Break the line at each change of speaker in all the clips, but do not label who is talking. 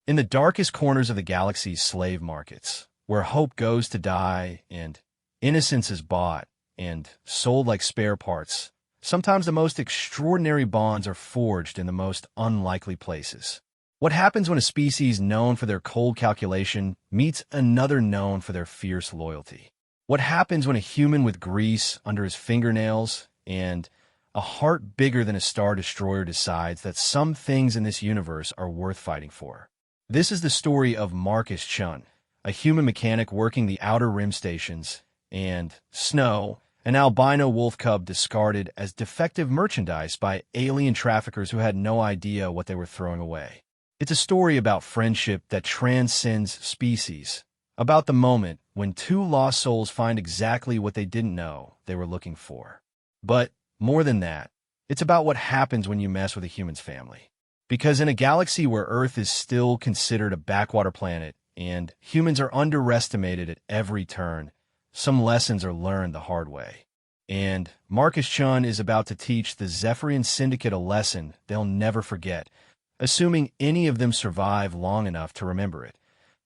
In the darkest corners of the galaxy's slave markets, where hope goes to die and innocence is bought and sold like spare parts, sometimes the most extraordinary bonds are forged in the most unlikely places. What happens when a species known for their cold calculation meets another known for their fierce loyalty? What happens when a human with grease under his fingernails and a heart bigger than a Star Destroyer decides that some things in this universe are worth fighting for? This is the story of Marcus Chun, a human mechanic working the Outer Rim stations, and Snow, an albino wolf cub discarded as defective merchandise by alien traffickers who had no idea what they were throwing away. It's a story about friendship that transcends species, about the moment when two lost souls find exactly what they didn't know they were looking for. But more than that, it's about what happens when you mess with a human's family. Because in a galaxy where Earth is still considered a backwater planet and humans are underestimated at every turn, some lessons are learned the hard way. And Marcus Chun is about to teach the Zephyrian Syndicate a lesson they'll never forget, assuming any of them survive long enough to remember it.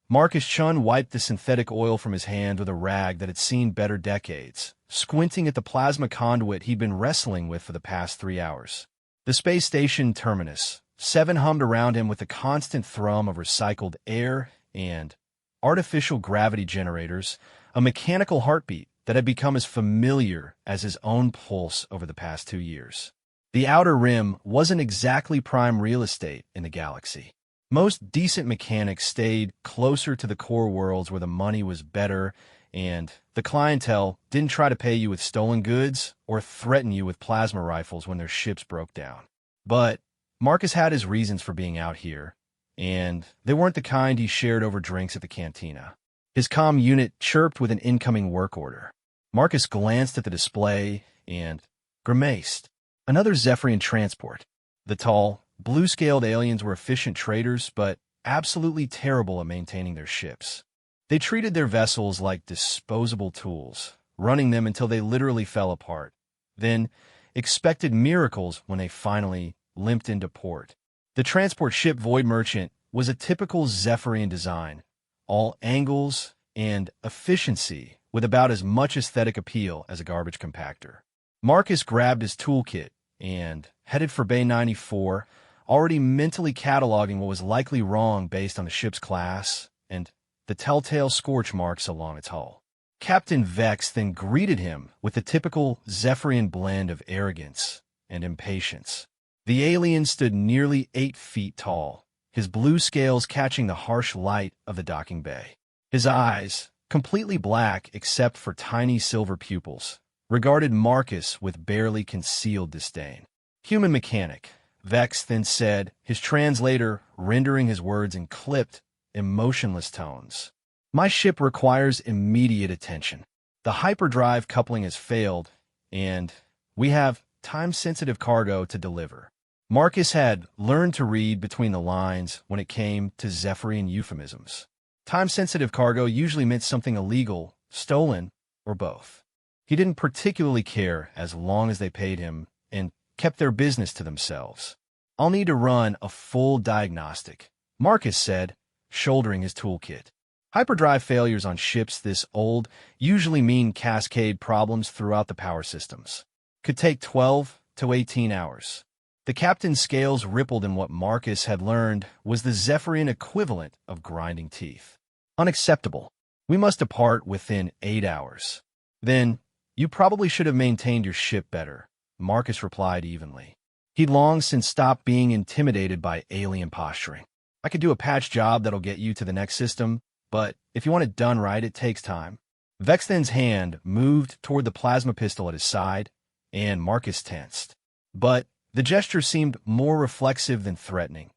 Marcus Chun wiped the synthetic oil from his hand with a rag that had seen better decades, squinting at the plasma conduit he'd been wrestling with for the past 3 hours. The space station terminus, Seven hummed around him with the constant thrum of recycled air and artificial gravity generators, a mechanical heartbeat that had become as familiar as his own pulse over the past 2 years. The Outer Rim wasn't exactly prime real estate in the galaxy. Most decent mechanics stayed closer to the core worlds where the money was better and the clientele didn't try to pay you with stolen goods or threaten you with plasma rifles when their ships broke down. But Marcus had his reasons for being out here, and they weren't the kind he shared over drinks at the cantina. His comm unit chirped with an incoming work order. Marcus glanced at the display and grimaced. Another Zephyrian transport. The tall, blue-scaled aliens were efficient traders, but absolutely terrible at maintaining their ships. They treated their vessels like disposable tools, running them until they literally fell apart, then expected miracles when they finally limped into port. The transport ship Void Merchant was a typical Zephyrian design, all angles and efficiency with about as much aesthetic appeal as a garbage compactor. Marcus grabbed his toolkit and headed for Bay 94, already mentally cataloging what was likely wrong based on the ship's class and the telltale scorch marks along its hull. Captain Vex then greeted him with the typical Zephyrian blend of arrogance and impatience. The alien stood nearly 8 feet tall, his blue scales catching the harsh light of the docking bay. His eyes, completely black except for tiny silver pupils, regarded Marcus with barely concealed disdain. Human mechanic, Vex then said, his translator rendering his words in clipped, emotionless tones. My ship requires immediate attention. The hyperdrive coupling has failed, and we have time-sensitive cargo to deliver. Marcus had learned to read between the lines when it came to Zephyrian euphemisms. Time-sensitive cargo usually meant something illegal, stolen, or both. He didn't particularly care as long as they paid him and kept their business to themselves. I'll need to run a full diagnostic, Marcus said, shouldering his toolkit. Hyperdrive failures on ships this old usually mean cascade problems throughout the power systems. Could take 12 to 18 hours. The captain's scales rippled in what Marcus had learned was the Zephyrian equivalent of grinding teeth. Unacceptable. We must depart within 8 hours. Then, you probably should have maintained your ship better, Marcus replied evenly. He'd long since stopped being intimidated by alien posturing. I could do a patch job that'll get you to the next system, but if you want it done right, it takes time. Vexthen's hand moved toward the plasma pistol at his side, and Marcus tensed. But the gesture seemed more reflexive than threatening,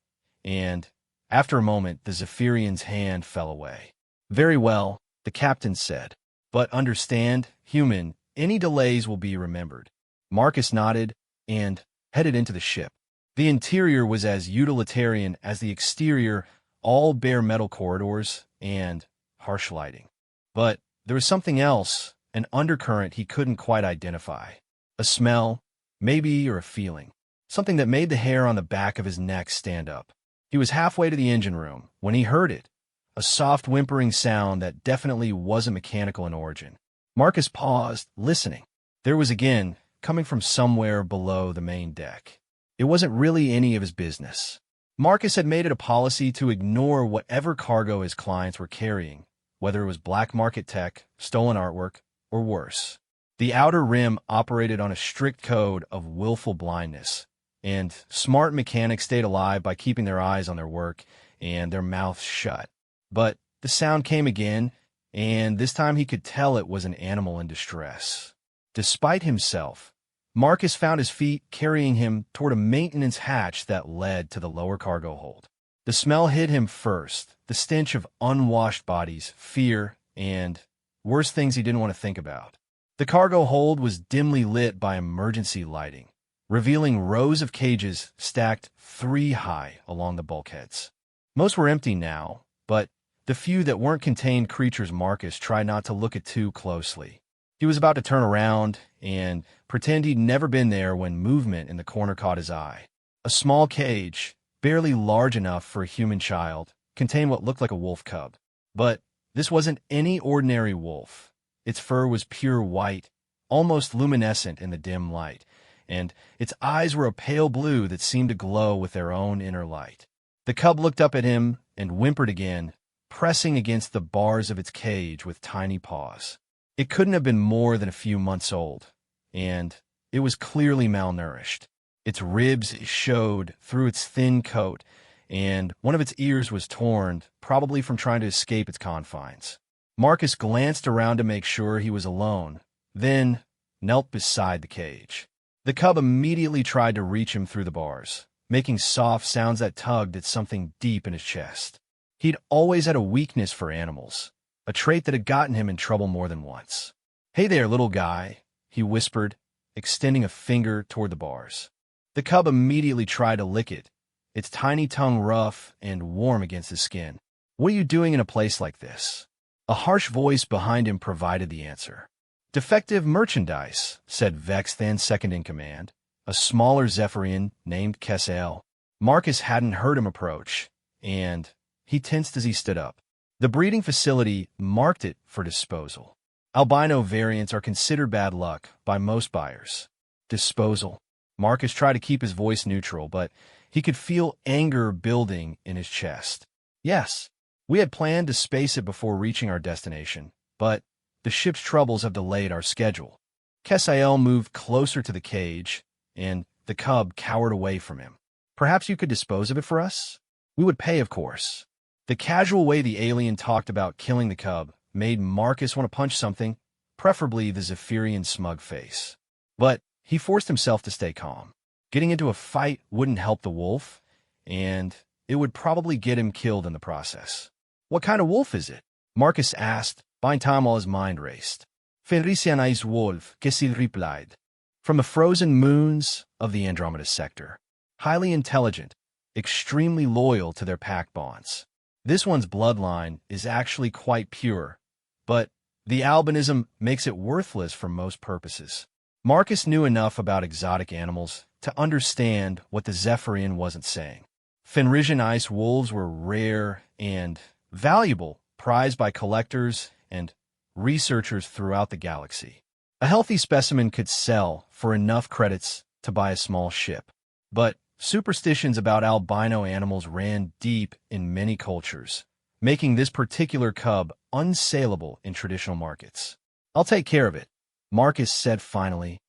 and after a moment, the Zephyrian's hand fell away. Very well, the captain said. But understand, human, any delays will be remembered. Marcus nodded and headed into the ship. The interior was as utilitarian as the exterior, all bare metal corridors and harsh lighting. But there was something else, an undercurrent he couldn't quite identify. A smell, maybe, or a feeling. Something that made the hair on the back of his neck stand up. He was halfway to the engine room when he heard it, a soft whimpering sound that definitely wasn't mechanical in origin. Marcus paused, listening. There was again, coming from somewhere below the main deck. It wasn't really any of his business. Marcus had made it a policy to ignore whatever cargo his clients were carrying, whether it was black market tech, stolen artwork, or worse. The Outer Rim operated on a strict code of willful blindness, and smart mechanics stayed alive by keeping their eyes on their work and their mouths shut. But the sound came again, and this time he could tell it was an animal in distress. Despite himself, Marcus found his feet carrying him toward a maintenance hatch that led to the lower cargo hold. The smell hit him first, the stench of unwashed bodies, fear, and worse things he didn't want to think about. The cargo hold was dimly lit by emergency lighting, revealing rows of cages stacked 3 high along the bulkheads. Most were empty now, but the few that weren't contained creatures Marcus tried not to look at too closely. He was about to turn around and pretend he'd never been there when movement in the corner caught his eye. A small cage, barely large enough for a human child, contained what looked like a wolf cub. But this wasn't any ordinary wolf. Its fur was pure white, almost luminescent in the dim light, and its eyes were a pale blue that seemed to glow with their own inner light. The cub looked up at him and whimpered again, pressing against the bars of its cage with tiny paws. It couldn't have been more than a few months old, and it was clearly malnourished. Its ribs showed through its thin coat, and one of its ears was torn, probably from trying to escape its confines. Marcus glanced around to make sure he was alone, then knelt beside the cage. The cub immediately tried to reach him through the bars, making soft sounds that tugged at something deep in his chest. He'd always had a weakness for animals, a trait that had gotten him in trouble more than once. "Hey there, little guy," he whispered, extending a finger toward the bars. The cub immediately tried to lick it, its tiny tongue rough and warm against his skin. "What are you doing in a place like this?" A harsh voice behind him provided the answer. "Defective merchandise," said Vex, then second in command, a smaller Zephyrian named Kessael. Marcus hadn't heard him approach, and he tensed as he stood up. The breeding facility marked it for disposal. Albino variants are considered bad luck by most buyers. Disposal. Marcus tried to keep his voice neutral, but he could feel anger building in his chest. "Yes, we had planned to space it before reaching our destination, but the ship's troubles have delayed our schedule." Kessael moved closer to the cage, and the cub cowered away from him. "Perhaps you could dispose of it for us? We would pay, of course." The casual way the alien talked about killing the cub made Marcus want to punch something, preferably the Zephyrian's smug face. But he forced himself to stay calm. Getting into a fight wouldn't help the wolf, and it would probably get him killed in the process. "What kind of wolf is it?" Marcus asked, buying time while his mind raced. "Fenrisianized wolf," Kessil replied. "From the frozen moons of the Andromeda sector. Highly intelligent, extremely loyal to their pack bonds. This one's bloodline is actually quite pure, but the albinism makes it worthless for most purposes." Marcus knew enough about exotic animals to understand what the Zephyrian wasn't saying. Fenrisian ice wolves were rare and valuable, prized by collectors and researchers throughout the galaxy. A healthy specimen could sell for enough credits to buy a small ship, but superstitions about albino animals ran deep in many cultures, making this particular cub unsaleable in traditional markets. "I'll take care of it," Marcus said finally.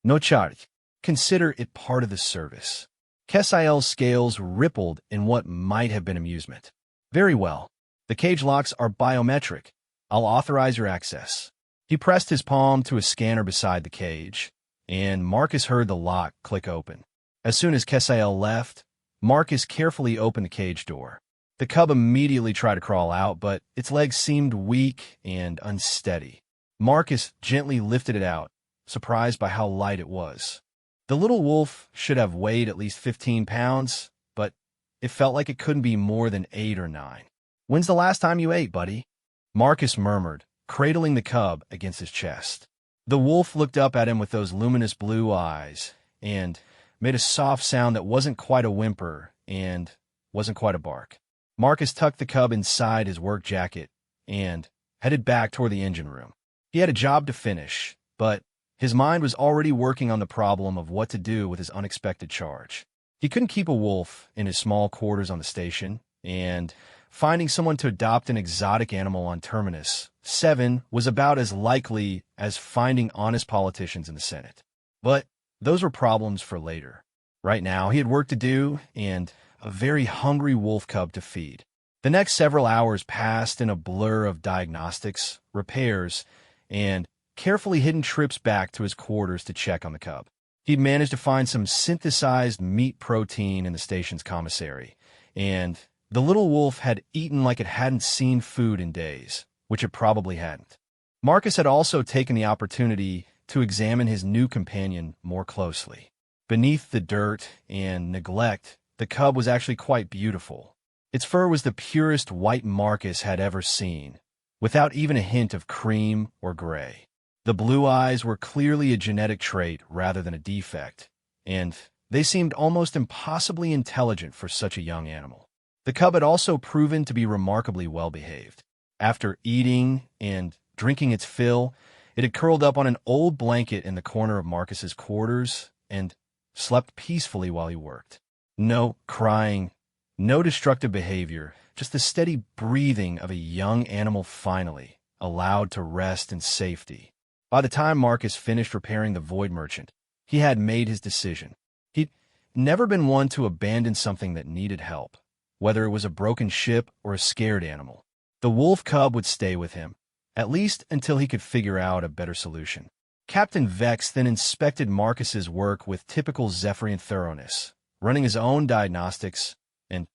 "No charge. Consider it part of the service." Kessael's scales rippled in what might have been amusement. "Very well. The cage locks are biometric. I'll authorize your access." He pressed his palm to a scanner beside the cage, and Marcus heard the lock click open. As soon as Kessael left, Marcus carefully opened the cage door. The cub immediately tried to crawl out, but its legs seemed weak and unsteady. Marcus gently lifted it out, surprised by how light it was. The little wolf should have weighed at least 15 pounds, but it felt like it couldn't be more than 8 or 9. "When's the last time you ate, buddy?" Marcus murmured, cradling the cub against his chest. The wolf looked up at him with those luminous blue eyes, and made a soft sound that wasn't quite a whimper and wasn't quite a bark. Marcus tucked the cub inside his work jacket and headed back toward the engine room. He had a job to finish, but his mind was already working on the problem of what to do with his unexpected charge. He couldn't keep a wolf in his small quarters on the station, and finding someone to adopt an exotic animal on Terminus 7 was about as likely as finding honest politicians in the Senate. But those were problems for later. Right now, he had work to do and a very hungry wolf cub to feed. The next several hours passed in a blur of diagnostics, repairs, and carefully hidden trips back to his quarters to check on the cub. He'd managed to find some synthesized meat protein in the station's commissary, and the little wolf had eaten like it hadn't seen food in days, which it probably hadn't. Marcus had also taken the opportunity to examine his new companion more closely. Beneath the dirt and neglect, the cub was actually quite beautiful. Its fur was the purest white Marcus had ever seen, without even a hint of cream or gray. The blue eyes were clearly a genetic trait rather than a defect, and they seemed almost impossibly intelligent for such a young animal. The cub had also proven to be remarkably well-behaved. After eating and drinking its fill, it had curled up on an old blanket in the corner of Marcus's quarters and slept peacefully while he worked. No crying, no destructive behavior, just the steady breathing of a young animal finally allowed to rest in safety. By the time Marcus finished repairing the Void Merchant, he had made his decision. He'd never been one to abandon something that needed help, whether it was a broken ship or a scared animal. The wolf cub would stay with him, at least until he could figure out a better solution. Captain Vex then inspected Marcus's work with typical Zephyrian thoroughness, running his own diagnostics and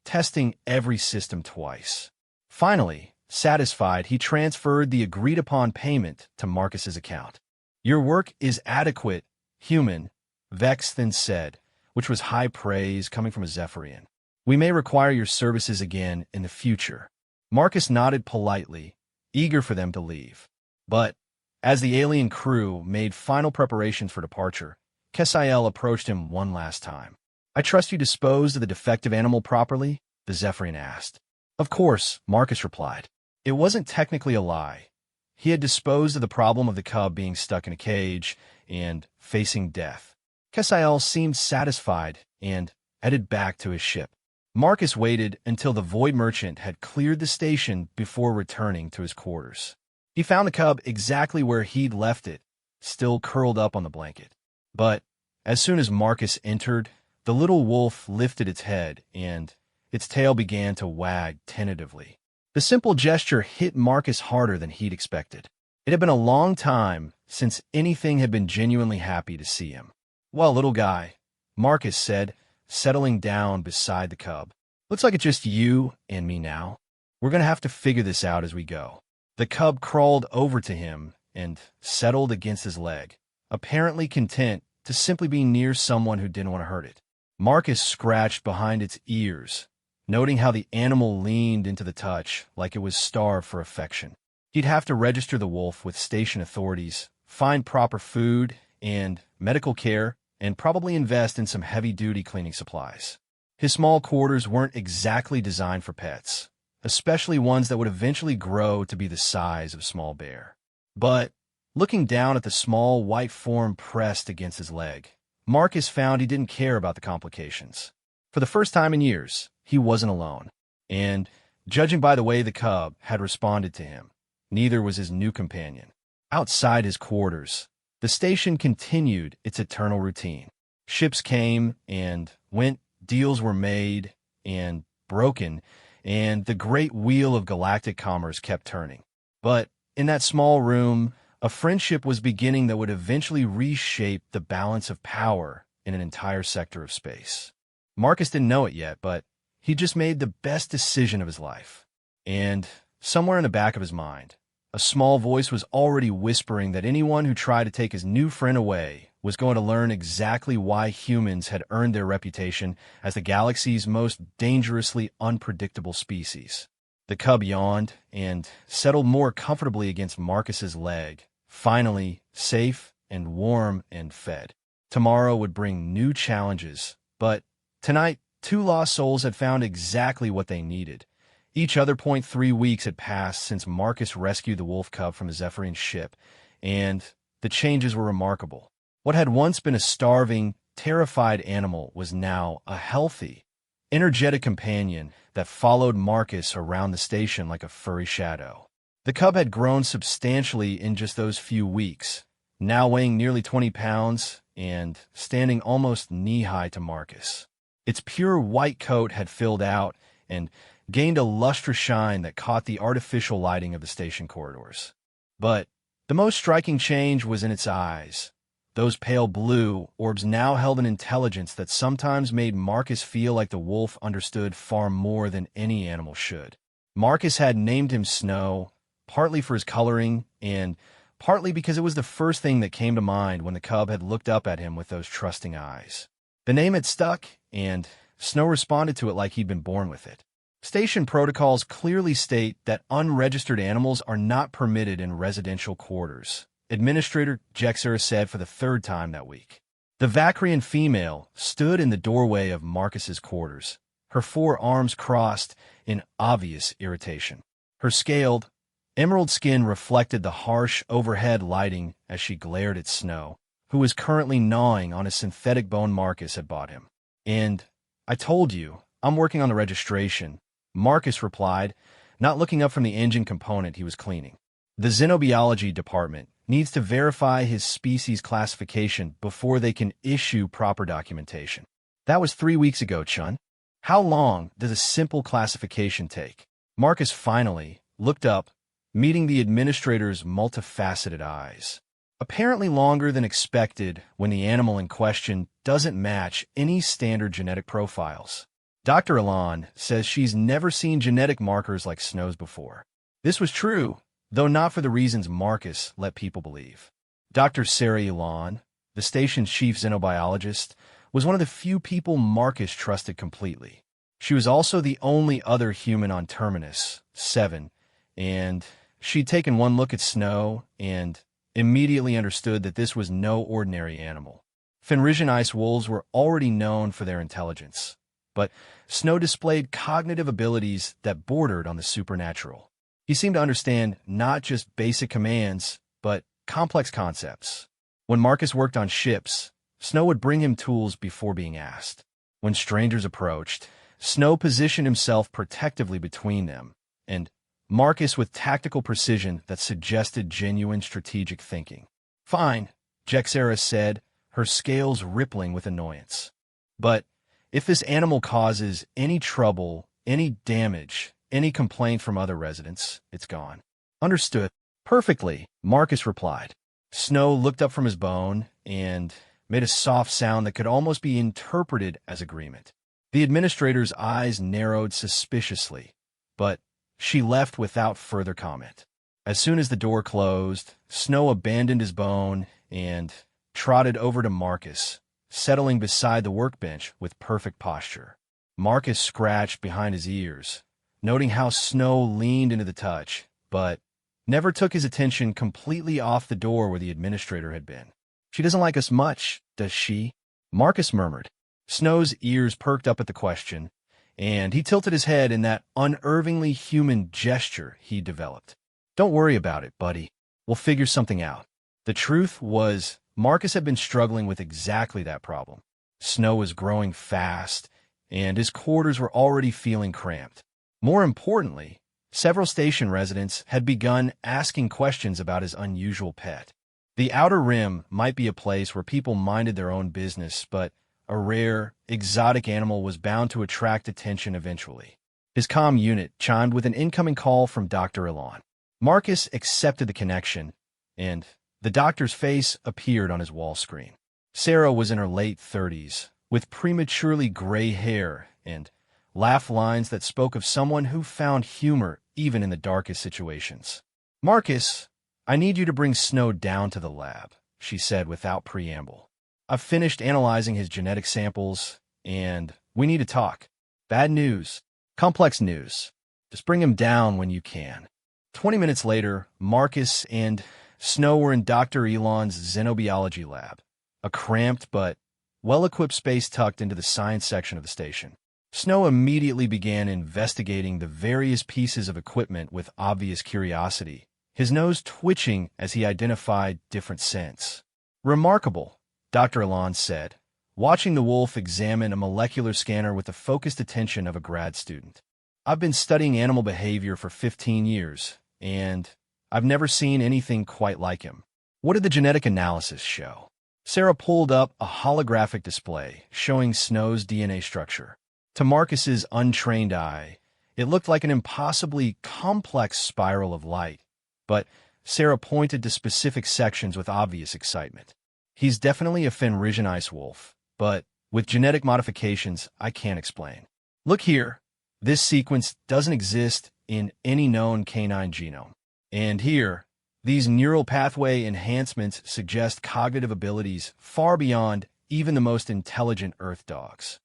testing every system twice. Finally, satisfied, he transferred the agreed-upon payment to Marcus's account. "Your work is adequate, human," Vex then said, which was high praise coming from a Zephyrian. "We may require your services again in the future." Marcus nodded politely, eager for them to leave. But as the alien crew made final preparations for departure, Kesiel approached him one last time. "I trust you disposed of the defective animal properly?" the Zephyrian asked. "Of course," Marcus replied. It wasn't technically a lie. He had disposed of the problem of the cub being stuck in a cage and facing death. Kesiel seemed satisfied and headed back to his ship. Marcus waited until the Void Merchant had cleared the station before returning to his quarters. He found the cub exactly where he'd left it, still curled up on the blanket. But as soon as Marcus entered, the little wolf lifted its head and its tail began to wag tentatively. The simple gesture hit Marcus harder than he'd expected. It had been a long time since anything had been genuinely happy to see him. "Well, little guy," Marcus said, settling down beside the cub. "Looks like it's just you and me now. We're going to have to figure this out as we go." The cub crawled over to him and settled against his leg, apparently content to simply be near someone who didn't want to hurt it. Marcus scratched behind its ears, noting how the animal leaned into the touch like it was starved for affection. He'd have to register the wolf with station authorities, find proper food and medical care, and probably invest in some heavy-duty cleaning supplies. His small quarters weren't exactly designed for pets, especially ones that would eventually grow to be the size of a small bear. But looking down at the small white form pressed against his leg, Marcus found he didn't care about the complications. For the first time in years, he wasn't alone, and judging by the way the cub had responded to him, neither was his new companion. Outside his quarters, the station continued its eternal routine. Ships came and went, deals were made and broken, and the great wheel of galactic commerce kept turning. But in that small room, a friendship was beginning that would eventually reshape the balance of power in an entire sector of space. Marcus didn't know it yet, but he just made the best decision of his life. And somewhere in the back of his mind, a small voice was already whispering that anyone who tried to take his new friend away was going to learn exactly why humans had earned their reputation as the galaxy's most dangerously unpredictable species. The cub yawned and settled more comfortably against Marcus's leg, finally safe and warm and fed. Tomorrow would bring new challenges, but tonight Two lost souls had found exactly what they needed. Each other point 3 weeks had passed since Marcus rescued the wolf cub from the Zephyrian ship, and the changes were remarkable. What had once been a starving, terrified animal was now a healthy, energetic companion that followed Marcus around the station like a furry shadow. The cub had grown substantially in just those few weeks, now weighing nearly 20 pounds and standing almost knee-high to Marcus. Its pure white coat had filled out and gained a lustrous shine that caught the artificial lighting of the station corridors. But the most striking change was in its eyes. Those pale blue orbs now held an intelligence that sometimes made Marcus feel like the wolf understood far more than any animal should. Marcus had named him Snow, partly for his coloring and partly because it was the first thing that came to mind when the cub had looked up at him with those trusting eyes. The name had stuck, and Snow responded to it like he'd been born with it. Station protocols clearly state that unregistered animals are not permitted in residential quarters, Administrator Jexera said for the third time that week. The Vacrian female stood in the doorway of Marcus's quarters, her 4 arms crossed in obvious irritation. Her scaled, emerald skin reflected the harsh overhead lighting as she glared at Snow, who was currently gnawing on a synthetic bone Marcus had bought him. "And I told you, I'm working on the registration," Marcus replied, not looking up from the engine component he was cleaning. "The xenobiology department needs to verify his species classification before they can issue proper documentation." "That was 3 weeks ago, Chun. How long does a simple classification take?" Marcus finally looked up, meeting the administrator's multifaceted eyes. "Apparently longer than expected when the animal in question doesn't match any standard genetic profiles. Dr. Elan says she's never seen genetic markers like Snow's before." This was true, though not for the reasons Marcus let people believe. Dr. Sarah Elan, the station's chief xenobiologist, was one of the few people Marcus trusted completely. She was also the only other human on Terminus 7, and she'd taken one look at Snow and immediately understood that this was no ordinary animal. Fenrisian ice wolves were already known for their intelligence, but Snow displayed cognitive abilities that bordered on the supernatural. He seemed to understand not just basic commands, but complex concepts. When Marcus worked on ships, Snow would bring him tools before being asked. When strangers approached, Snow positioned himself protectively between them, and Marcus with tactical precision that suggested genuine strategic thinking. "Fine," Jexera said, her scales rippling with annoyance. "But if this animal causes any trouble, any damage, any complaint from other residents, it's gone." "Understood." "Perfectly," Marcus replied. Snow looked up from his bone and made a soft sound that could almost be interpreted as agreement. The administrator's eyes narrowed suspiciously, but she left without further comment. As soon as the door closed, Snow abandoned his bone and trotted over to Marcus, settling beside the workbench with perfect posture. Marcus scratched behind his ears, noting how Snow leaned into the touch, but never took his attention completely off the door where the administrator had been. "She doesn't like us much, does she?" Marcus murmured. Snow's ears perked up at the question, and he tilted his head in that unervingly human gesture he developed. "Don't worry about it, buddy. We'll figure something out." The truth was, Marcus had been struggling with exactly that problem. Snow was growing fast, and his quarters were already feeling cramped. More importantly, several station residents had begun asking questions about his unusual pet. The Outer Rim might be a place where people minded their own business, but a rare, exotic animal was bound to attract attention eventually. His comm unit chimed with an incoming call from Dr. Elan. Marcus accepted the connection, and the doctor's face appeared on his wall screen. Sarah was in her late 30s, with prematurely gray hair and laugh lines that spoke of someone who found humor even in the darkest situations. "Marcus, I need you to bring Snow down to the lab," she said without preamble. "I've finished analyzing his genetic samples, and we need to talk. Bad news. Complex news. Just bring him down when you can." 20 minutes later, Marcus and Snow were in Dr. Elan's xenobiology lab, a cramped but well-equipped space tucked into the science section of the station. Snow immediately began investigating the various pieces of equipment with obvious curiosity, his nose twitching as he identified different scents. "Remarkable," Dr. Alon said, watching the wolf examine a molecular scanner with the focused attention of a grad student. "I've been studying animal behavior for 15 years, and I've never seen anything quite like him." "What did the genetic analysis show?" Sarah pulled up a holographic display showing Snow's DNA structure. To Marcus's untrained eye, it looked like an impossibly complex spiral of light, but Sarah pointed to specific sections with obvious excitement. "He's definitely a Fenrisian ice wolf, but with genetic modifications I can't explain. Look here, this sequence doesn't exist in any known canine genome. And here, these neural pathway enhancements suggest cognitive abilities far beyond even the most intelligent Earth dogs."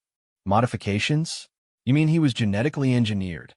"Modifications? You mean he was genetically engineered?"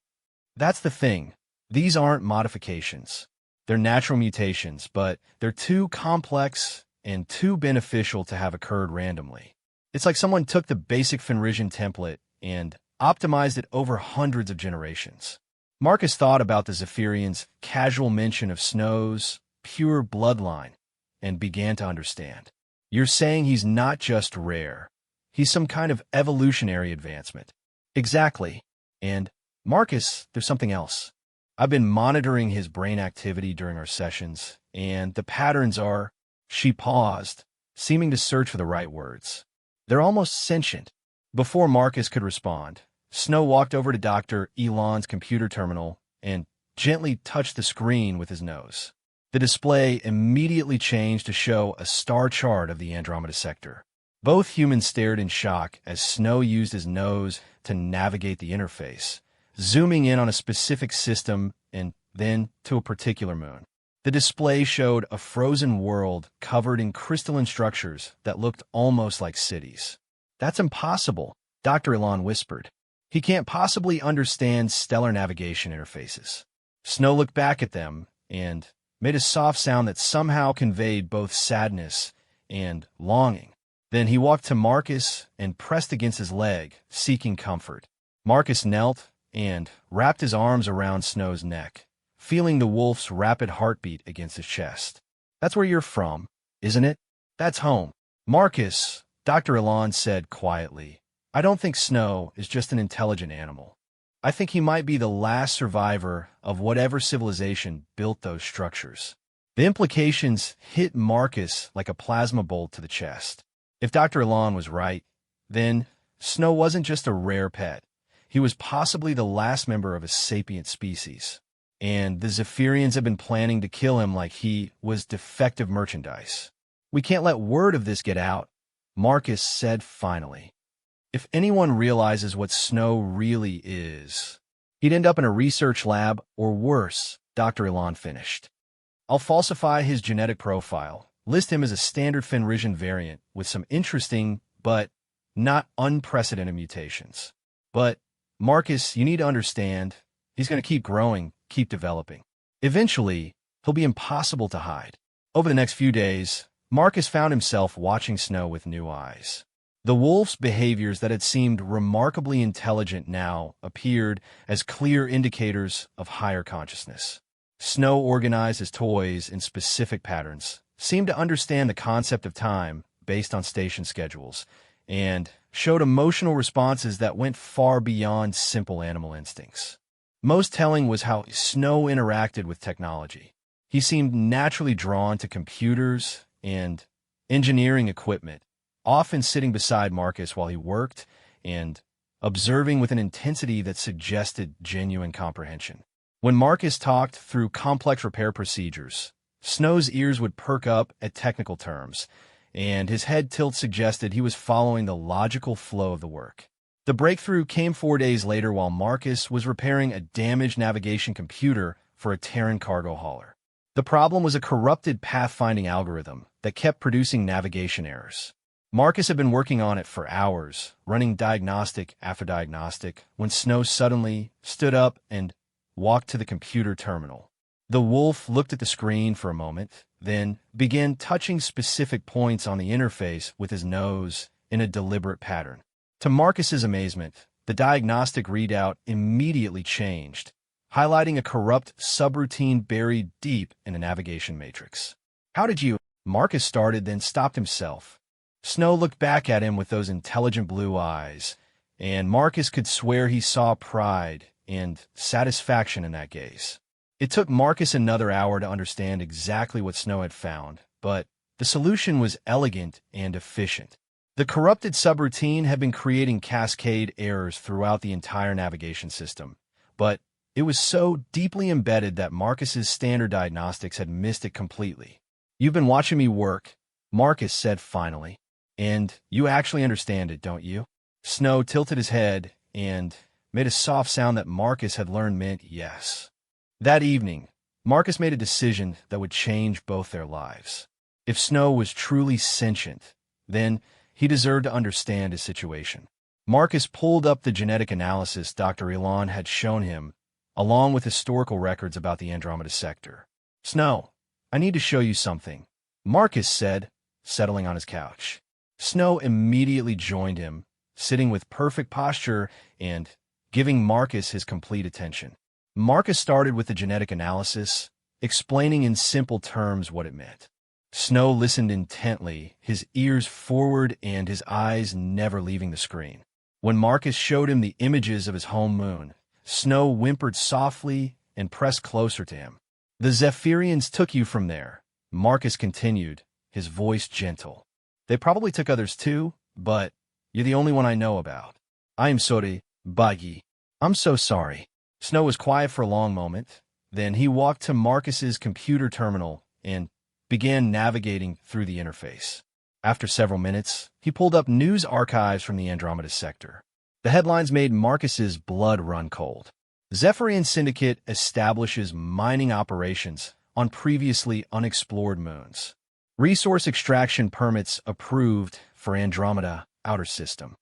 "That's the thing. These aren't modifications. They're natural mutations, but they're too complex and too beneficial to have occurred randomly. It's like someone took the basic Fenrisian template and optimized it over hundreds of generations." Marcus thought about the Zephyrian's casual mention of Snow's pure bloodline and began to understand. "You're saying he's not just rare. He's some kind of evolutionary advancement." "Exactly. And, Marcus, there's something else. I've been monitoring his brain activity during our sessions, and the patterns are—" She paused, seeming to search for the right words. "They're almost sentient." Before Marcus could respond, Snow walked over to Dr. Elon's computer terminal and gently touched the screen with his nose. The display immediately changed to show a star chart of the Andromeda sector. Both humans stared in shock as Snow used his nose to navigate the interface, zooming in on a specific system and then to a particular moon. The display showed a frozen world covered in crystalline structures that looked almost like cities. "That's impossible," Dr. Elon whispered. "He can't possibly understand stellar navigation interfaces." Snow looked back at them and made a soft sound that somehow conveyed both sadness and longing. Then he walked to Marcus and pressed against his leg, seeking comfort. Marcus knelt and wrapped his arms around Snow's neck, feeling the wolf's rapid heartbeat against his chest. "That's where you're from, isn't it? That's home." "Marcus," Dr. Elon said quietly, "I don't think Snow is just an intelligent animal. I think he might be the last survivor of whatever civilization built those structures." The implications hit Marcus like a plasma bolt to the chest. If Dr. Elon was right, then Snow wasn't just a rare pet. He was possibly the last member of a sapient species. And the Zephyrians have been planning to kill him like he was defective merchandise. "We can't let word of this get out," Marcus said finally. "If anyone realizes what Snow really is, he'd end up in a research lab or worse," Dr. Elon finished. "I'll falsify his genetic profile, list him as a standard Fenrisian variant with some interesting but not unprecedented mutations. But, Marcus, you need to understand, he's going to keep growing, keep developing. Eventually, he'll be impossible to hide." Over the next few days, Marcus found himself watching Snow with new eyes. The wolf's behaviors that had seemed remarkably intelligent now appeared as clear indicators of higher consciousness. Snow organized his toys in specific patterns, seemed to understand the concept of time based on station schedules, and showed emotional responses that went far beyond simple animal instincts. Most telling was how Snow interacted with technology. He seemed naturally drawn to computers and engineering equipment, often sitting beside Marcus while he worked and observing with an intensity that suggested genuine comprehension. When Marcus talked through complex repair procedures, Snow's ears would perk up at technical terms, and his head tilt suggested he was following the logical flow of the work. The breakthrough came 4 days later while Marcus was repairing a damaged navigation computer for a Terran cargo hauler. The problem was a corrupted pathfinding algorithm that kept producing navigation errors. Marcus had been working on it for hours, running diagnostic after diagnostic, when Snow suddenly stood up and walked to the computer terminal. The wolf looked at the screen for a moment, then began touching specific points on the interface with his nose in a deliberate pattern. To Marcus's amazement, The diagnostic readout immediately changed, highlighting a corrupt subroutine buried deep in the navigation matrix. "How did you—" Marcus started, then stopped himself. Snow looked back at him with those intelligent blue eyes, and Marcus could swear he saw pride and satisfaction in that gaze. It took Marcus another hour to understand exactly what Snow had found, but the solution was elegant and efficient. The corrupted subroutine had been creating cascade errors throughout the entire navigation system, but it was so deeply embedded that Marcus's standard diagnostics had missed it completely. "You've been watching me work," Marcus said finally, "and you actually understand it, don't you?" Snow tilted his head and made a soft sound that Marcus had learned meant yes. That evening, Marcus made a decision that would change both their lives. If Snow was truly sentient, then he deserved to understand his situation. Marcus pulled up the genetic analysis Dr. Elon had shown him, along with historical records about the Andromeda sector. "Snow, I need to show you something," Marcus said, settling on his couch. Snow immediately joined him, sitting with perfect posture and giving Marcus his complete attention. Marcus started with the genetic analysis, explaining in simple terms what it meant. Snow listened intently, his ears forward and his eyes never leaving the screen. When Marcus showed him the images of his home moon, Snow whimpered softly and pressed closer to him. "The Zephyrians took you from there," Marcus continued, his voice gentle. "They probably took others too, but you're the only one I know about. I am sorry, Buggy. I'm so sorry." Snow was quiet for a long moment. Then he walked to Marcus's computer terminal and began navigating through the interface. After several minutes, he pulled up news archives from the Andromeda sector. The headlines made Marcus's blood run cold. "Zephyrian Syndicate establishes mining operations on previously unexplored moons. Resource extraction permits approved for Andromeda Outer System.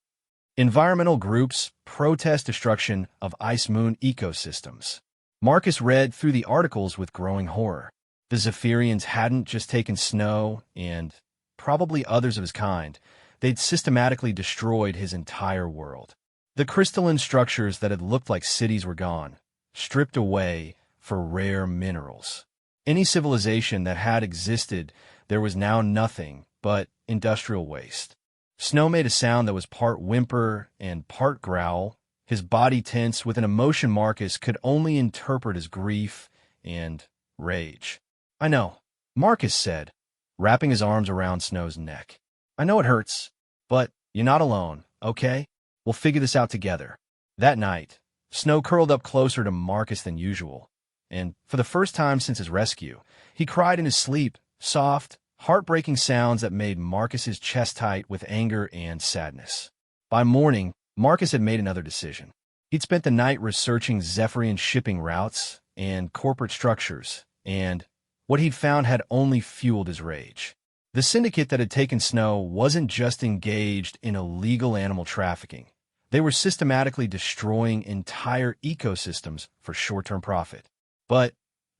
Environmental groups protest destruction of ice moon ecosystems." Marcus read through the articles with growing horror. The Zephyrians hadn't just taken Snow and probably others of his kind. They'd systematically destroyed his entire world. The crystalline structures that had looked like cities were gone, stripped away for rare minerals. Any civilization that had existed, there was now nothing but industrial waste. Snow made a sound that was part whimper and part growl, his body tense with an emotion Marcus could only interpret as grief and rage. "I know," Marcus said, wrapping his arms around Snow's neck. "I know it hurts, but you're not alone, okay? We'll figure this out together." That night, Snow curled up closer to Marcus than usual, and for the first time since his rescue, he cried in his sleep, soft, heartbreaking sounds that made Marcus's chest tight with anger and sadness. By morning, Marcus had made another decision. He'd spent the night researching Zephyrian shipping routes and corporate structures, and what he'd found had only fueled his rage. The syndicate that had taken Snow wasn't just engaged in illegal animal trafficking. They were systematically destroying entire ecosystems for short-term profit. But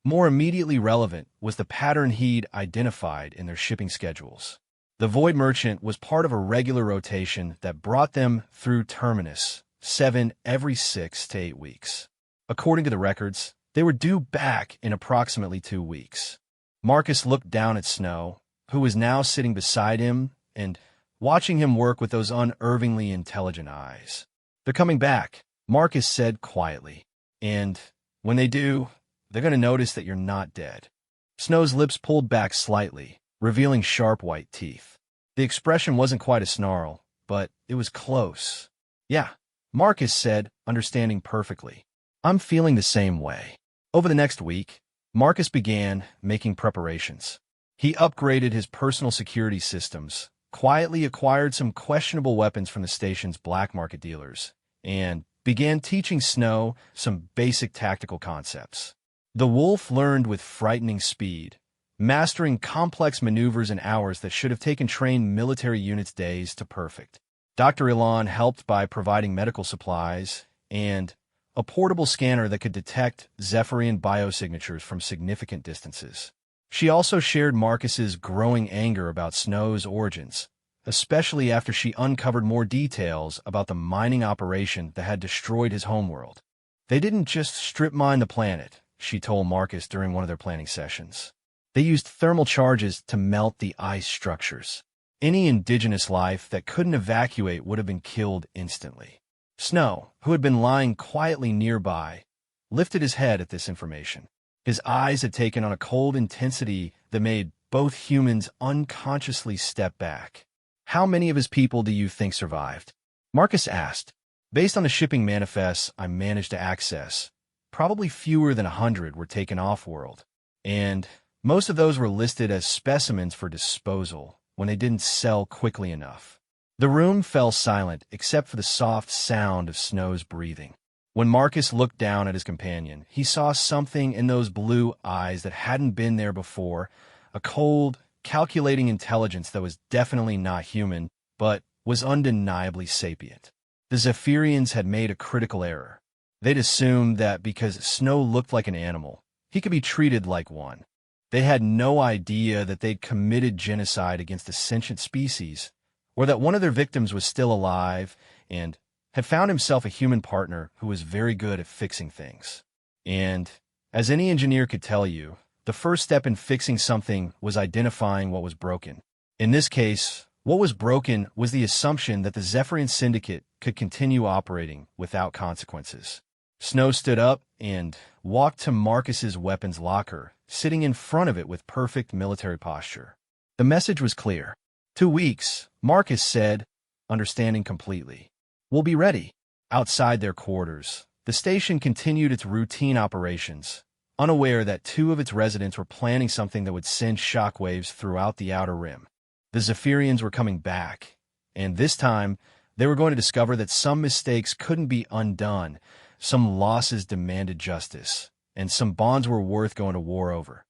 more immediately relevant was the pattern he'd identified in their shipping schedules. The Void Merchant was part of a regular rotation that brought them through Terminus 7 every 6 to 8 weeks. According to the records, they were due back in approximately 2 weeks. Marcus looked down at Snow, who was now sitting beside him and watching him work with those unervingly intelligent eyes. "They're coming back," Marcus said quietly. "And when they do, they're going to notice that you're not dead." Snow's lips pulled back slightly, revealing sharp white teeth. The expression wasn't quite a snarl, but it was close. "Yeah," Marcus said, understanding perfectly. "I'm feeling the same way." Over the next week, Marcus began making preparations. He upgraded his personal security systems, quietly acquired some questionable weapons from the station's black market dealers, and began teaching Snow some basic tactical concepts. The wolf learned with frightening speed, mastering complex maneuvers in hours that should have taken trained military units days to perfect. Dr. Elon helped by providing medical supplies and a portable scanner that could detect Zephyrian biosignatures from significant distances. She also shared Marcus's growing anger about Snow's origins, especially after she uncovered more details about the mining operation that had destroyed his homeworld. They didn't just strip mine the planet, she told Marcus during one of their planning sessions. They used thermal charges to melt the ice structures. Any indigenous life that couldn't evacuate would have been killed instantly. Snow, who had been lying quietly nearby, lifted his head at this information. His eyes had taken on a cold intensity that made both humans unconsciously step back. "How many of his people do you think survived?" Marcus asked. "Based on the shipping manifests I managed to access, probably fewer than 100 were taken off-world, and most of those were listed as specimens for disposal when they didn't sell quickly enough." The room fell silent except for the soft sound of Snow's breathing. When Marcus looked down at his companion, he saw something in those blue eyes that hadn't been there before, a cold, calculating intelligence that was definitely not human, but was undeniably sapient. The Zephyrians had made a critical error. They'd assumed that because Snow looked like an animal, he could be treated like one. They had no idea that they'd committed genocide against a sentient species, or that one of their victims was still alive and had found himself a human partner who was very good at fixing things. And, as any engineer could tell you, the first step in fixing something was identifying what was broken. In this case, what was broken was the assumption that the Zephyrian Syndicate could continue operating without consequences. Snow stood up and walked to Marcus's weapons locker, sitting in front of it with perfect military posture. The message was clear. 2 weeks, Marcus said, understanding completely. "We'll be ready." Outside their quarters, the station continued its routine operations, unaware that 2 of its residents were planning something that would send shockwaves throughout the Outer Rim. The Zephyrians were coming back, and this time they were going to discover that some mistakes couldn't be undone, some losses demanded justice, and some bonds were worth going to war over.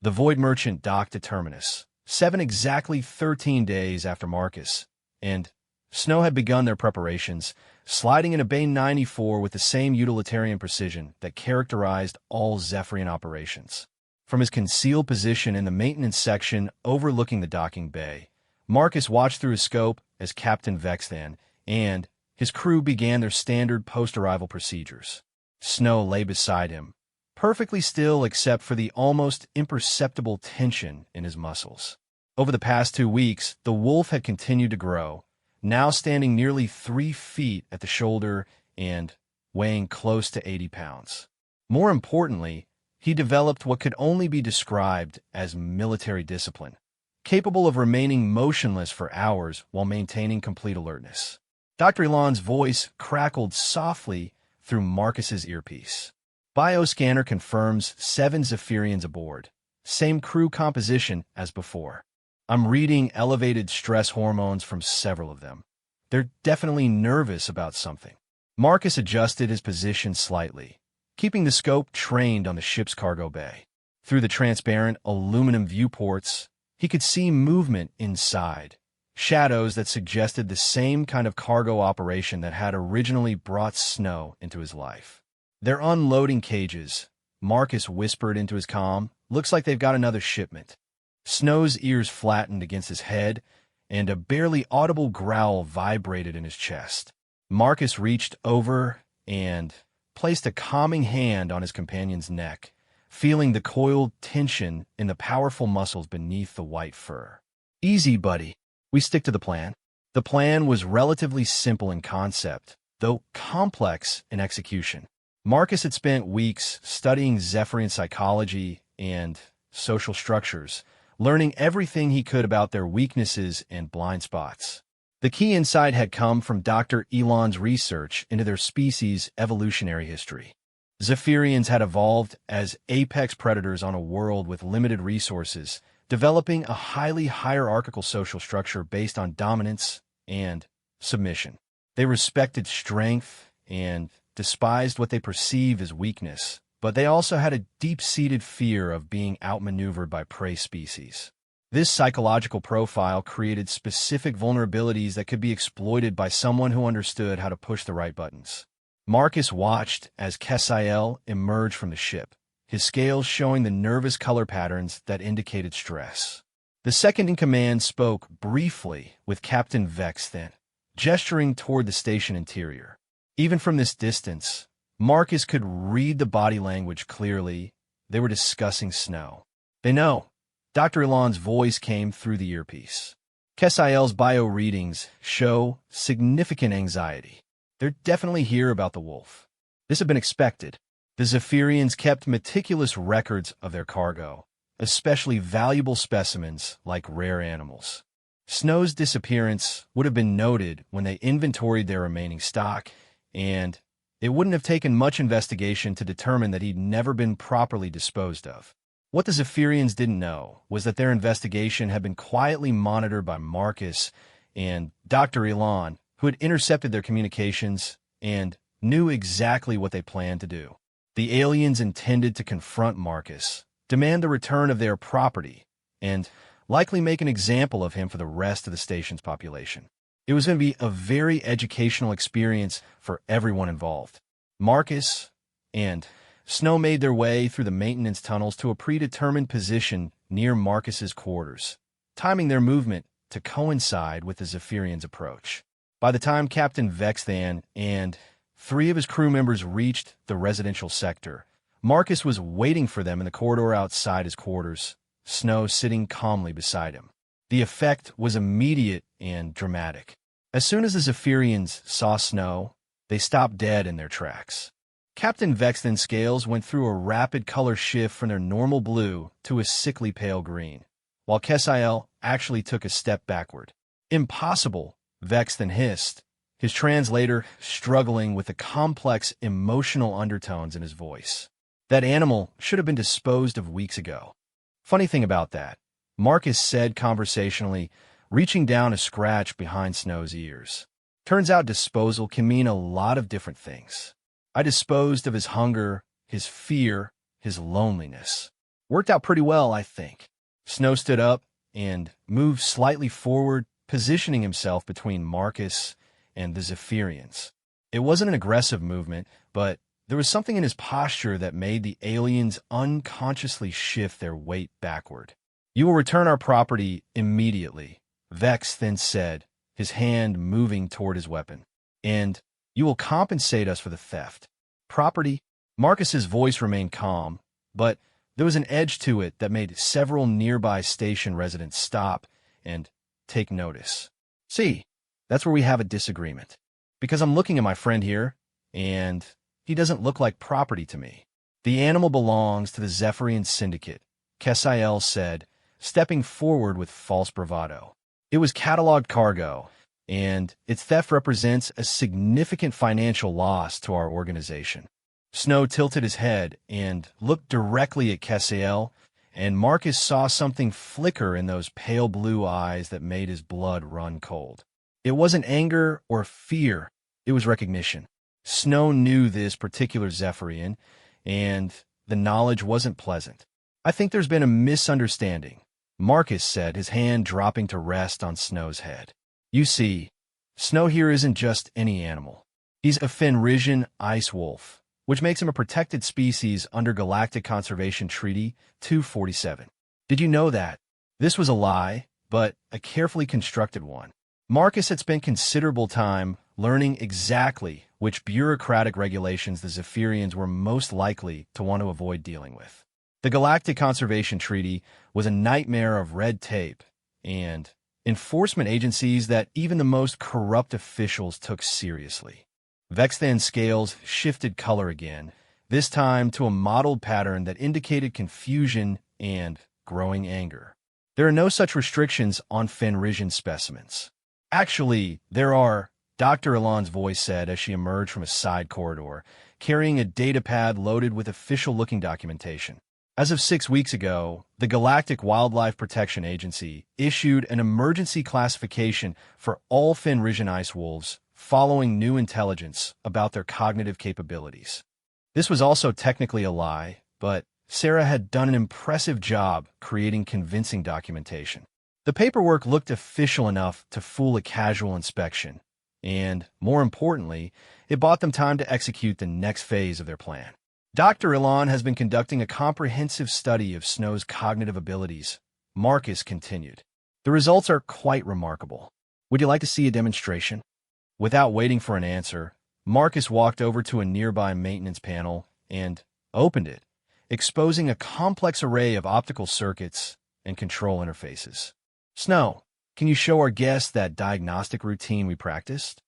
The Void Merchant docked at Terminus, 13 days after Marcus, and Snow had begun their preparations, sliding into Bay 94 with the same utilitarian precision that characterized all Zephyrian operations. From his concealed position in the maintenance section overlooking the docking bay, Marcus watched through his scope as Captain Vexthan and his crew began their standard post-arrival procedures. Snow lay beside him, perfectly still except for the almost imperceptible tension in his muscles. Over the past 2 weeks, the wolf had continued to grow, now standing nearly 3 feet at the shoulder and weighing close to 80 pounds. More importantly, he developed what could only be described as military discipline, capable of remaining motionless for hours while maintaining complete alertness. Dr. Elon's voice crackled softly through Marcus's earpiece. "Bioscanner confirms 7 Zephyrians aboard. Same crew composition as before. I'm reading elevated stress hormones from several of them. They're definitely nervous about something." Marcus adjusted his position slightly, keeping the scope trained on the ship's cargo bay. Through the transparent aluminum viewports, he could see movement inside, shadows that suggested the same kind of cargo operation that had originally brought Snow into his life. "They're unloading cages," Marcus whispered into his comm. "Looks like they've got another shipment." Snow's ears flattened against his head, and a barely audible growl vibrated in his chest. Marcus reached over and placed a calming hand on his companion's neck, feeling the coiled tension in the powerful muscles beneath the white fur. "Easy, buddy. We stick to the plan." The plan was relatively simple in concept, though complex in execution. Marcus had spent weeks studying Zephyrian psychology and social structures, learning everything he could about their weaknesses and blind spots. The key insight had come from Dr. Elon's research into their species' evolutionary history. Zephyrians had evolved as apex predators on a world with limited resources, developing a highly hierarchical social structure based on dominance and submission. They respected strength and despised what they perceived as weakness, but they also had a deep-seated fear of being outmaneuvered by prey species. This psychological profile created specific vulnerabilities that could be exploited by someone who understood how to push the right buttons. Marcus watched as Kesiel emerged from the ship, his scales showing the nervous color patterns that indicated stress. The second-in-command spoke briefly with Captain Vexthan, gesturing toward the station interior. Even from this distance, Marcus could read the body language clearly. They were discussing snow. They know. Dr. Elan's voice came through the earpiece. Kesiel's bio readings show significant anxiety. They're definitely here about the wolf. This had been expected. The Zephyrians kept meticulous records of their cargo, especially valuable specimens like rare animals. Snow's disappearance would have been noted when they inventoried their remaining stock, and it wouldn't have taken much investigation to determine that he'd never been properly disposed of. What the Zephyrians didn't know was that their investigation had been quietly monitored by Marcus and Dr. Elan, who had intercepted their communications and knew exactly what they planned to do. The aliens intended to confront Marcus, demand the return of their property, and likely make an example of him for the rest of the station's population. It was going to be a very educational experience for everyone involved. Marcus and Snow made their way through the maintenance tunnels to a predetermined position near Marcus's quarters, timing their movement to coincide with the Zephyrians' approach. By the time Captain Vexthan and 3 of his crew members reached the residential sector, Marcus was waiting for them in the corridor outside his quarters, Snow sitting calmly beside him. The effect was immediate and dramatic. As soon as the Zephyrians saw Snow, they stopped dead in their tracks. Captain Vexthan's scales went through a rapid color shift from their normal blue to a sickly pale green, while Kesiel actually took a step backward. "Impossible," Vexthan hissed, his translator struggling with the complex emotional undertones in his voice. "That animal should have been disposed of weeks ago." "Funny thing about that," Marcus said conversationally, reaching down a scratch behind Snow's ears. "Turns out disposal can mean a lot of different things. I disposed of his hunger, his fear, his loneliness. Worked out pretty well, I think." Snow stood up and moved slightly forward, positioning himself between Marcus and the Zephyrians. It wasn't an aggressive movement, but there was something in his posture that made the aliens unconsciously shift their weight backward. "You will return our property immediately," Vex then said, his hand moving toward his weapon. "And you will compensate us for the theft." "Property?" Marcus's voice remained calm, but there was an edge to it that made several nearby station residents stop and take notice. "See, that's where we have a disagreement. Because I'm looking at my friend here, and he doesn't look like property to me." "The animal belongs to the Zephyrian Syndicate," Kesiel said, stepping forward with false bravado. "It was cataloged cargo, and its theft represents a significant financial loss to our organization." Snow tilted his head and looked directly at Kesiel, and Marcus saw something flicker in those pale blue eyes that made his blood run cold. It wasn't anger or fear, it was recognition. Snow knew this particular Zephyrian, and the knowledge wasn't pleasant. "I think there's been a misunderstanding," Marcus said, his hand dropping to rest on Snow's head. "You see, Snow here isn't just any animal. He's a Fenrisian ice wolf, which makes him a protected species under Galactic Conservation Treaty 247. Did you know that?" This was a lie, but a carefully constructed one. Marcus had spent considerable time learning exactly which bureaucratic regulations the Zephyrians were most likely to want to avoid dealing with. The Galactic Conservation Treaty was a nightmare of red tape and enforcement agencies that even the most corrupt officials took seriously. Vexthan's scales shifted color again, this time to a mottled pattern that indicated confusion and growing anger. "There are no such restrictions on Fenrisian specimens." "Actually, there are," Dr. Elan's voice said as she emerged from a side corridor, carrying a datapad loaded with official-looking documentation. As of 6 weeks ago, the Galactic Wildlife Protection Agency issued an emergency classification for all Fenrisian ice wolves following new intelligence about their cognitive capabilities. This was also technically a lie, but Sarah had done an impressive job creating convincing documentation. The paperwork looked official enough to fool a casual inspection, and, more importantly, it bought them time to execute the next phase of their plan. Dr. Elan has been conducting a comprehensive study of Snow's cognitive abilities, Marcus continued. The results are quite remarkable. Would you like to see a demonstration? Without waiting for an answer, Marcus walked over to a nearby maintenance panel and opened it, exposing a complex array of optical circuits and control interfaces. Snow, can you show our guests that diagnostic routine we practiced?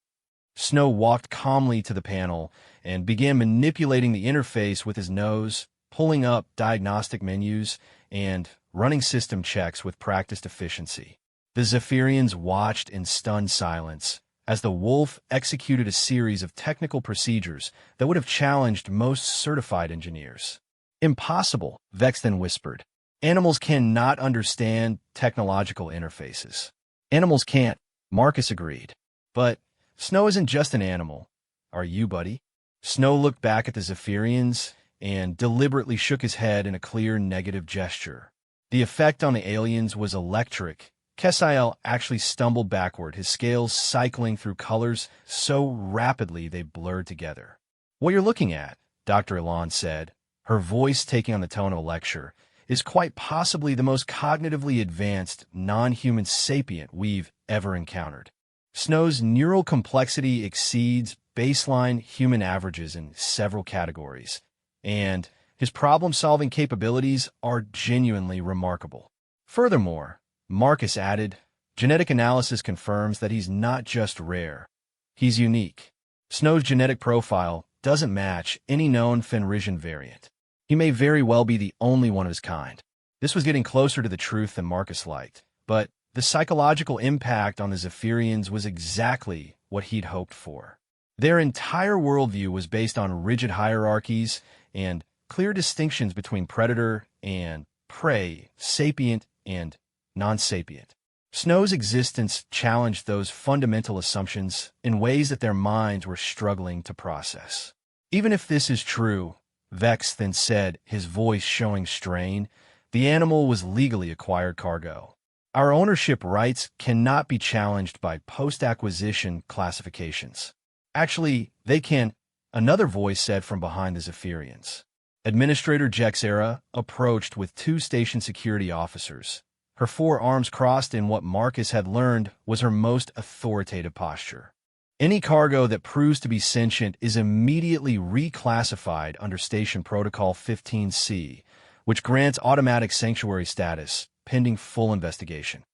Snow walked calmly to the panel and began manipulating the interface with his nose, pulling up diagnostic menus and running system checks with practiced efficiency. The Zephyrians watched in stunned silence as the wolf executed a series of technical procedures that would have challenged most certified engineers. Impossible, Vex then whispered. Animals cannot understand technological interfaces. Animals can't, Marcus agreed. But Snow isn't just an animal. Are you, buddy? Snow looked back at the Zephyrians and deliberately shook his head in a clear negative gesture. The effect on the aliens was electric. Kesiel actually stumbled backward, his scales cycling through colors so rapidly they blurred together. What you're looking at, Dr. Elan said, her voice taking on the tone of a lecture, is quite possibly the most cognitively advanced non-human sapient we've ever encountered. Snow's neural complexity exceeds baseline human averages in several categories, and his problem-solving capabilities are genuinely remarkable. Furthermore, Marcus added, genetic analysis confirms that he's not just rare. He's unique. Snow's genetic profile doesn't match any known Fenrisian variant. He may very well be the only one of his kind. This was getting closer to the truth than Marcus liked, but the psychological impact on the Zephyrians was exactly what he'd hoped for. Their entire worldview was based on rigid hierarchies and clear distinctions between predator and prey, sapient and non-sapient. Snow's existence challenged those fundamental assumptions in ways that their minds were struggling to process. Even if this is true, Vex then said, his voice showing strain, the animal was legally acquired cargo. Our ownership rights cannot be challenged by post-acquisition classifications. Actually, they can, another voice said from behind the Zephyrians. Administrator Jexera approached with 2 station security officers. Her 4 arms crossed in what Marcus had learned was her most authoritative posture. Any cargo that proves to be sentient is immediately reclassified under Station Protocol 15C, which grants automatic sanctuary status, pending full investigation.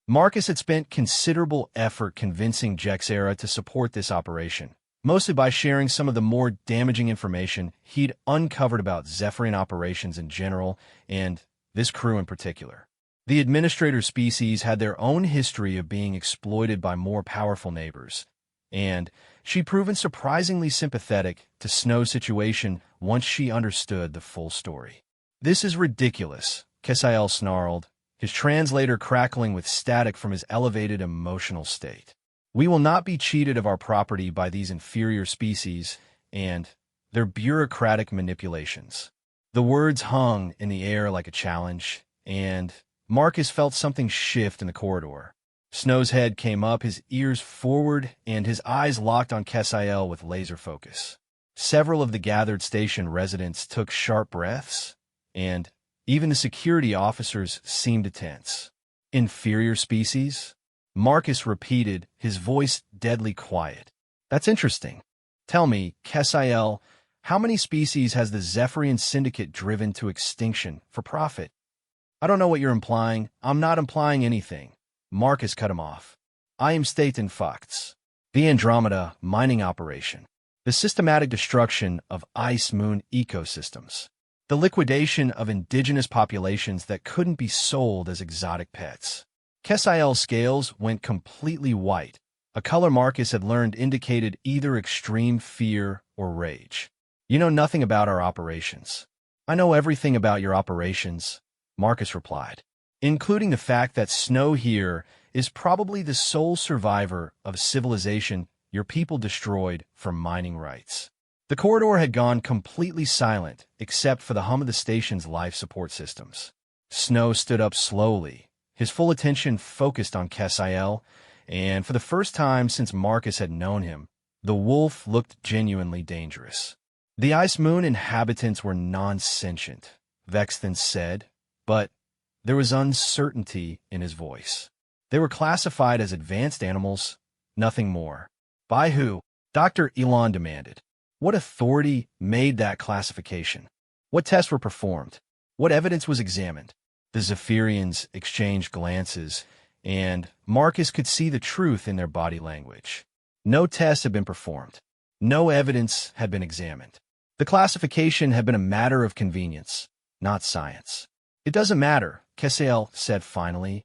Marcus had spent considerable effort convincing Jexera to support this operation, mostly by sharing some of the more damaging information he'd uncovered about Zephyrian operations in general and this crew in particular. The administrator species had their own history of being exploited by more powerful neighbors, and she'd proven surprisingly sympathetic to Snow's situation once she understood the full story. This is ridiculous, Kesiel snarled, his translator crackling with static from his elevated emotional state. We will not be cheated of our property by these inferior species and their bureaucratic manipulations. The words hung in the air like a challenge, and Marcus felt something shift in the corridor. Snow's head came up, his ears forward, and his eyes locked on Kesiel with laser focus. Several of the gathered station residents took sharp breaths, and even the security officers seemed tense. Inferior species? Marcus repeated, his voice deadly quiet. That's interesting. Tell me, Kesiel, how many species has the Zephyrian Syndicate driven to extinction for profit? I don't know what you're implying. I'm not implying anything. Marcus cut him off. I am stating facts. The Andromeda mining operation. The systematic destruction of ice moon ecosystems. The liquidation of indigenous populations that couldn't be sold as exotic pets. Kesiel's scales went completely white, a color Marcus had learned indicated either extreme fear or rage. You know nothing about our operations. I know everything about your operations, Marcus replied, including the fact that Snow here is probably the sole survivor of a civilization your people destroyed for mining rights. The corridor had gone completely silent, except for the hum of the station's life support systems. Snow stood up slowly, his full attention focused on Kesiel, and for the first time since Marcus had known him, the wolf looked genuinely dangerous. The Ice Moon inhabitants were non-sentient, Vex then said, but There was uncertainty in his voice. They were classified as advanced animals, nothing more. By who? Dr. Elon demanded. What authority made that classification? What tests were performed? What evidence was examined? The Zephyrians exchanged glances, and Marcus could see the truth in their body language. No tests had been performed. No evidence had been examined. The classification had been a matter of convenience, not science. It doesn't matter, Kessiel said finally.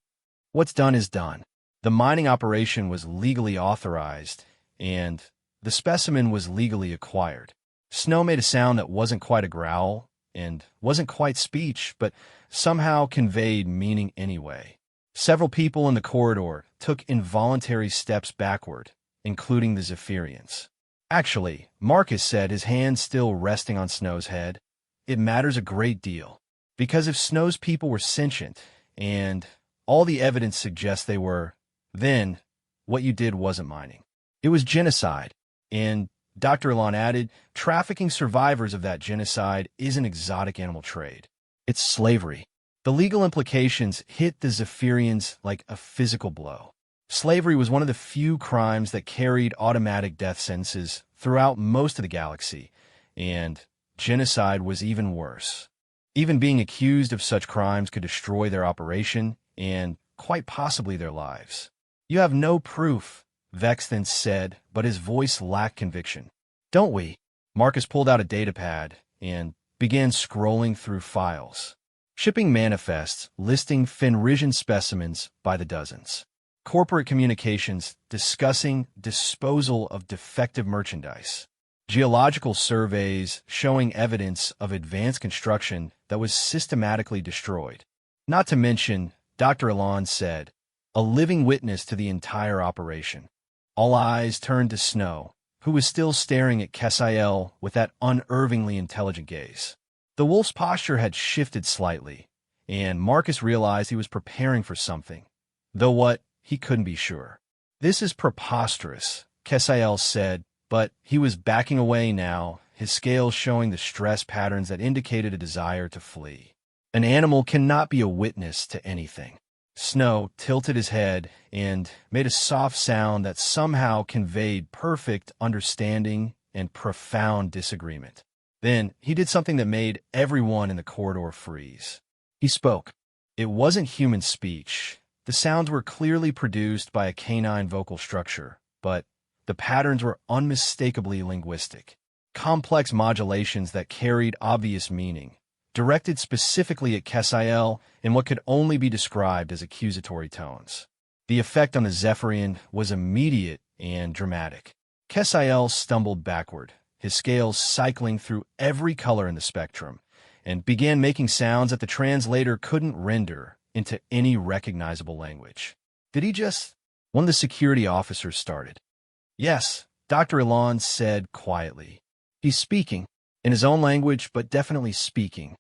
What's done is done. The mining operation was legally authorized, and the specimen was legally acquired. Snow made a sound that wasn't quite a growl and wasn't quite speech, but somehow conveyed meaning anyway. Several people in the corridor took involuntary steps backward, including the Zephyrians. Actually, Marcus said, his hand still resting on Snow's head, it matters a great deal. Because if Snow's people were sentient, and all the evidence suggests they were, then what you did wasn't mining. It was genocide, and Dr. Elon added, trafficking survivors of that genocide isn't exotic animal trade. It's slavery. The legal implications hit the Zephyrians like a physical blow. Slavery was one of the few crimes that carried automatic death sentences throughout most of the galaxy, and genocide was even worse. Even being accused of such crimes could destroy their operation and quite possibly their lives. You have no proof, Vex then said, but his voice lacked conviction. Don't we? Marcus pulled out a datapad and began scrolling through files. Shipping manifests listing Fenrisian specimens by the dozens. Corporate communications discussing disposal of defective merchandise. Geological surveys showing evidence of advanced construction that was systematically destroyed. Not to mention, Dr. Elon said, a living witness to the entire operation. All eyes turned to Snow, who was still staring at Kessiel with that unervingly intelligent gaze. The wolf's posture had shifted slightly, and Marcus realized he was preparing for something, though what, he couldn't be sure. This is preposterous, Kessiel said, but he was backing away now, his scales showing the stress patterns that indicated a desire to flee. An animal cannot be a witness to anything. Snow tilted his head and made a soft sound that somehow conveyed perfect understanding and profound disagreement. Then he did something that made everyone in the corridor freeze. He spoke. It wasn't human speech. The sounds were clearly produced by a canine vocal structure, but the patterns were unmistakably linguistic. Complex modulations that carried obvious meaning, directed specifically at Kessiel in what could only be described as accusatory tones. The effect on the Zephyrian was immediate and dramatic. Kessiel stumbled backward, his scales cycling through every color in the spectrum, and began making sounds that the translator couldn't render into any recognizable language. Did he just... One of the security officers started. Yes, Dr. Elon said quietly. He's speaking, in his own language, but definitely speaking.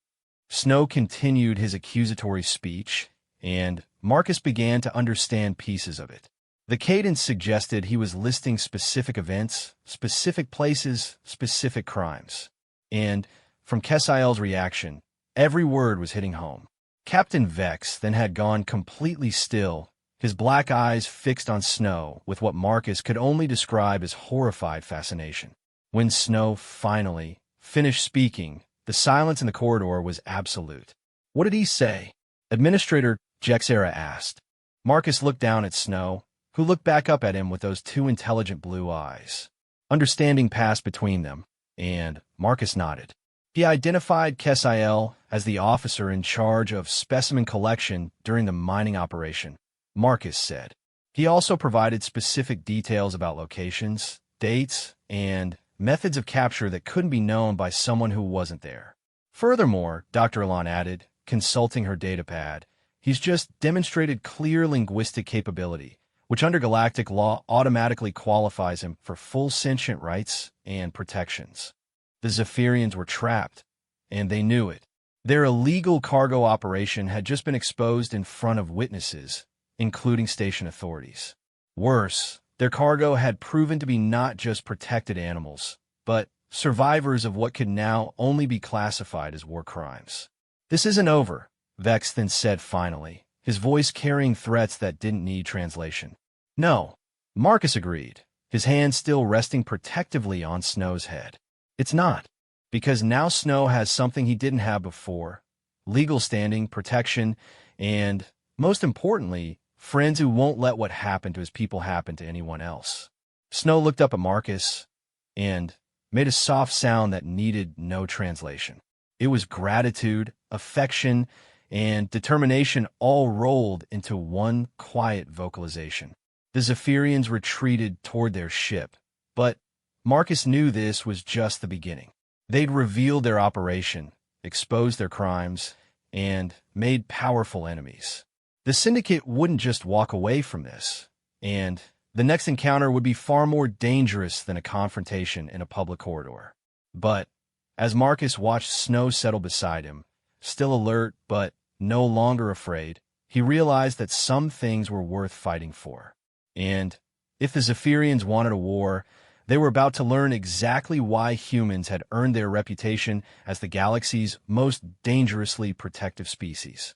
Snow continued his accusatory speech, and Marcus began to understand pieces of it. The cadence suggested he was listing specific events, specific places, specific crimes. And, from Kessiel's reaction, every word was hitting home. Captain Vex then had gone completely still, his black eyes fixed on Snow with what Marcus could only describe as horrified fascination. When Snow finally finished speaking, the silence in the corridor was absolute. What did he say? Administrator Jexera asked. Marcus looked down at Snow, who looked back up at him with those two intelligent blue eyes. Understanding passed between them, and Marcus nodded. He identified Kessiel as the officer in charge of specimen collection during the mining operation, Marcus said. He also provided specific details about locations, dates, and methods of capture that couldn't be known by someone who wasn't there. Furthermore, Dr. Elon added, consulting her datapad, he's just demonstrated clear linguistic capability, which under galactic law automatically qualifies him for full sentient rights and protections. The Zephyrians were trapped, and they knew it. Their illegal cargo operation had just been exposed in front of witnesses, including station authorities. Worse, their cargo had proven to be not just protected animals, but survivors of what could now only be classified as war crimes. This isn't over, Vex then said finally, his voice carrying threats that didn't need translation. No, Marcus agreed, his hand still resting protectively on Snow's head. It's not. Because now Snow has something he didn't have before. Legal standing, protection, and, most importantly, friends who won't let what happened to his people happen to anyone else. Snow looked up at Marcus and made a soft sound that needed no translation. It was gratitude, affection, and determination all rolled into one quiet vocalization. The Zephyrians retreated toward their ship, but Marcus knew this was just the beginning. They'd revealed their operation, exposed their crimes, and made powerful enemies. The Syndicate wouldn't just walk away from this, and the next encounter would be far more dangerous than a confrontation in a public corridor. But as Marcus watched Snow settle beside him, still alert but no longer afraid, he realized that some things were worth fighting for. And if the Zephyrians wanted a war, they were about to learn exactly why humans had earned their reputation as the galaxy's most dangerously protective species.